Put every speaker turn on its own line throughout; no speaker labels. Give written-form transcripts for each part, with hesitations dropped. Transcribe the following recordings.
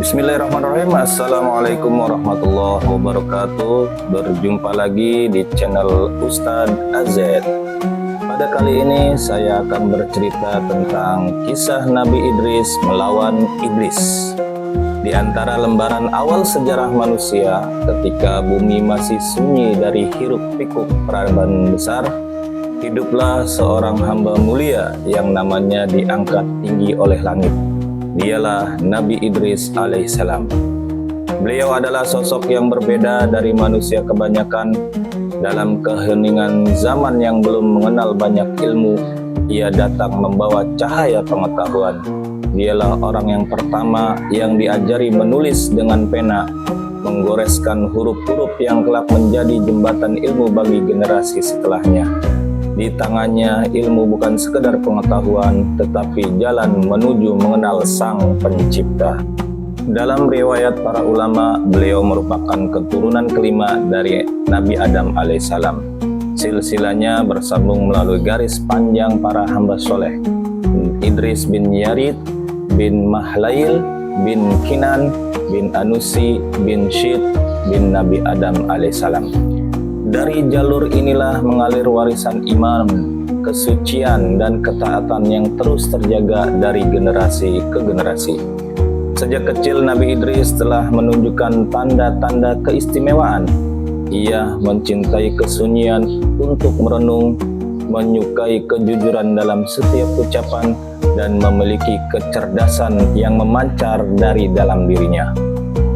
Bismillahirrahmanirrahim. Assalamualaikum warahmatullahi wabarakatuh. Berjumpa lagi di channel Ustadz AZ. Pada kali ini saya akan bercerita tentang kisah Nabi Idris melawan iblis. Di antara lembaran awal sejarah manusia, ketika bumi masih sunyi dari hiruk-pikuk peradaban besar, hiduplah seorang hamba mulia yang namanya diangkat tinggi oleh langit. Dialah Nabi Idris alaihissalam. Beliau adalah sosok yang berbeda dari manusia kebanyakan. Dalam keheningan zaman yang belum mengenal banyak ilmu, ia datang membawa cahaya pengetahuan. Dialah orang yang pertama yang diajari menulis dengan pena, menggoreskan huruf-huruf yang kelak menjadi jembatan ilmu bagi generasi setelahnya. Di tangannya ilmu bukan sekedar pengetahuan, tetapi jalan menuju mengenal Sang Pencipta. Dalam riwayat para ulama, beliau merupakan keturunan kelima dari Nabi Adam alaihissalam. Silsilahnya bersambung melalui garis panjang para hamba soleh, Idris bin Yarid, bin Mahlail, bin Kinan, bin Anusi, bin Syid, bin Nabi Adam alaihissalam. Dari jalur inilah mengalir warisan iman, kesucian, dan ketaatan yang terus terjaga dari generasi ke generasi. Sejak kecil Nabi Idris telah menunjukkan tanda-tanda keistimewaan. Ia mencintai kesunyian untuk merenung, menyukai kejujuran dalam setiap ucapan, dan memiliki kecerdasan yang memancar dari dalam dirinya.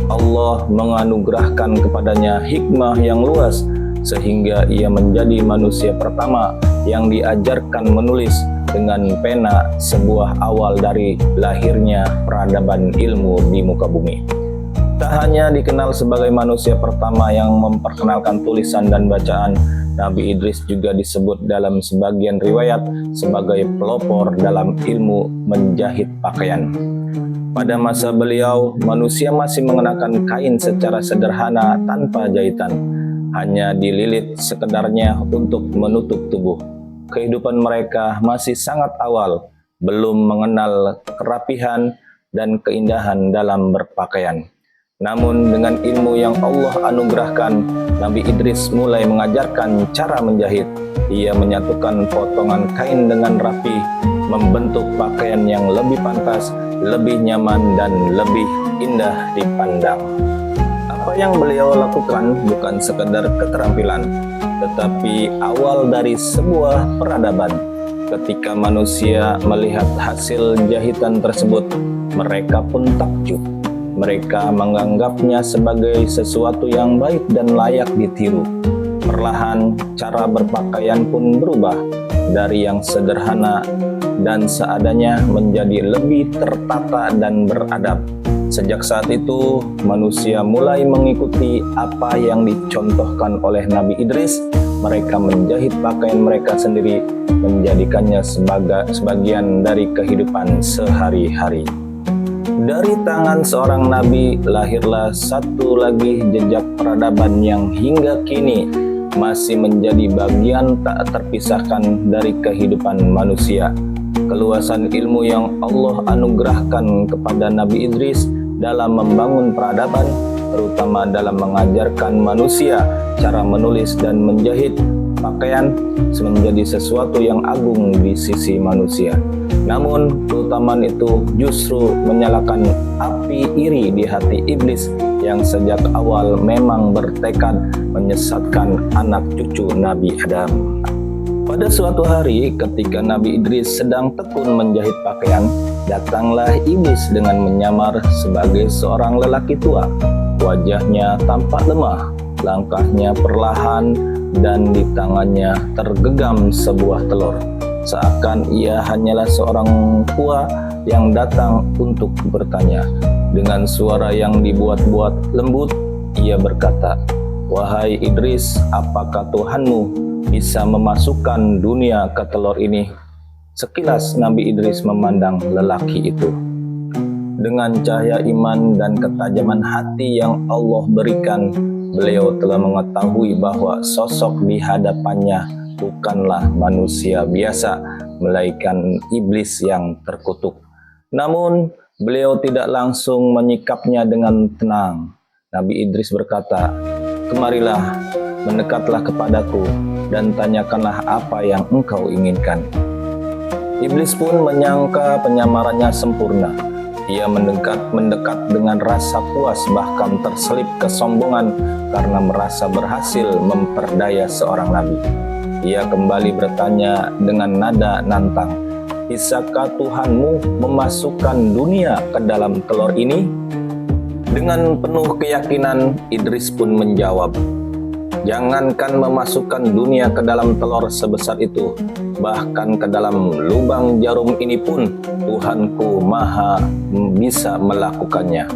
Allah menganugerahkan kepadanya hikmah yang luas, sehingga ia menjadi manusia pertama yang diajarkan menulis dengan pena, sebuah awal dari lahirnya peradaban ilmu di muka bumi. Tak hanya dikenal sebagai manusia pertama yang memperkenalkan tulisan dan bacaan, Nabi Idris juga disebut dalam sebagian riwayat sebagai pelopor dalam ilmu menjahit pakaian. Pada masa beliau, manusia masih mengenakan kain secara sederhana tanpa jahitan, hanya dililit sekedarnya untuk menutup tubuh. Kehidupan mereka masih sangat awal, belum mengenal kerapihan dan keindahan dalam berpakaian. Namun dengan ilmu yang Allah anugerahkan, Nabi Idris mulai mengajarkan cara menjahit. Ia menyatukan potongan kain dengan rapi, membentuk pakaian yang lebih pantas, lebih nyaman, dan lebih indah dipandang. Apa yang beliau lakukan bukan sekedar keterampilan, tetapi awal dari sebuah peradaban. Ketika manusia melihat hasil jahitan tersebut, mereka pun takjub. Mereka menganggapnya sebagai sesuatu yang baik dan layak ditiru. Perlahan, cara berpakaian pun berubah dari yang sederhana dan seadanya menjadi lebih tertata dan beradab. Sejak saat itu, manusia mulai mengikuti apa yang dicontohkan oleh Nabi Idris. Mereka menjahit pakaian mereka sendiri, menjadikannya sebagian dari kehidupan sehari-hari. Dari tangan seorang nabi lahirlah satu lagi jejak peradaban yang hingga kini masih menjadi bagian tak terpisahkan dari kehidupan manusia. Keluasan ilmu yang Allah anugerahkan kepada Nabi Idris dalam membangun peradaban, terutama dalam mengajarkan manusia cara menulis dan menjahit pakaian, menjadi sesuatu yang agung di sisi manusia. Namun keutamaan itu justru menyalakan api iri di hati iblis yang sejak awal memang bertekad menyesatkan anak cucu Nabi Adam. Pada suatu hari ketika Nabi Idris sedang tekun menjahit pakaian, datanglah iblis dengan menyamar sebagai seorang lelaki tua. Wajahnya tampak lemah, langkahnya perlahan, dan di tangannya tergenggam sebuah telur. Seakan ia hanyalah seorang tua yang datang untuk bertanya. Dengan suara yang dibuat-buat lembut, ia berkata, "Wahai Idris, apakah Tuhanmu bisa memasukkan dunia ke telur ini?" Sekilas Nabi Idris memandang lelaki itu. Dengan cahaya iman dan ketajaman hati yang Allah berikan, beliau telah mengetahui bahwa sosok di hadapannya bukanlah manusia biasa, melainkan iblis yang terkutuk. Namun Beliau tidak langsung menyikapnya dengan tenang. Nabi Idris berkata, "Kemarilah, mendekatlah kepadaku, dan tanyakanlah apa yang engkau inginkan." Iblis pun menyangka penyamarannya sempurna. Ia mendekat dengan rasa puas, bahkan terselip kesombongan karena merasa berhasil memperdaya seorang nabi. Ia kembali bertanya dengan nada nantang, "Bisakah Tuhanmu memasukkan dunia ke dalam telur ini?" Dengan penuh keyakinan, Idris pun menjawab, "Jangankan memasukkan dunia ke dalam telur sebesar itu, bahkan ke dalam lubang jarum ini pun Tuhanku maha bisa melakukannya."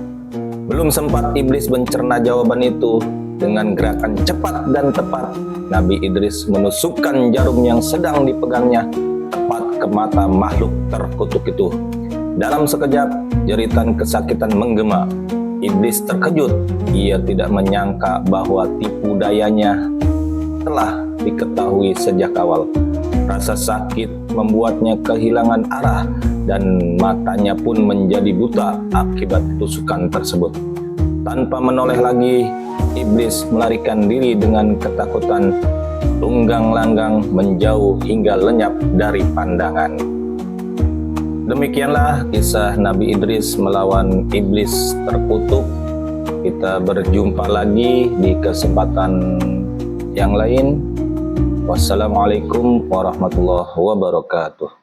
Belum sempat Iblis mencerna jawaban itu, dengan gerakan cepat dan tepat, Nabi Idris menusukkan jarum yang sedang dipegangnya tepat ke mata makhluk terkutuk itu. Dalam sekejap, jeritan kesakitan menggema. Iblis terkejut. Ia tidak menyangka bahwa tipu dayanya telah diketahui sejak awal. Rasa sakit membuatnya kehilangan arah dan matanya pun menjadi buta akibat tusukan tersebut. Tanpa menoleh lagi, Iblis melarikan diri dengan ketakutan, tunggang langgang menjauh hingga lenyap dari pandangan. Demikianlah kisah Nabi Idris melawan iblis terkutuk. Kita berjumpa lagi di kesempatan yang lain. Wassalamualaikum warahmatullahi wabarakatuh.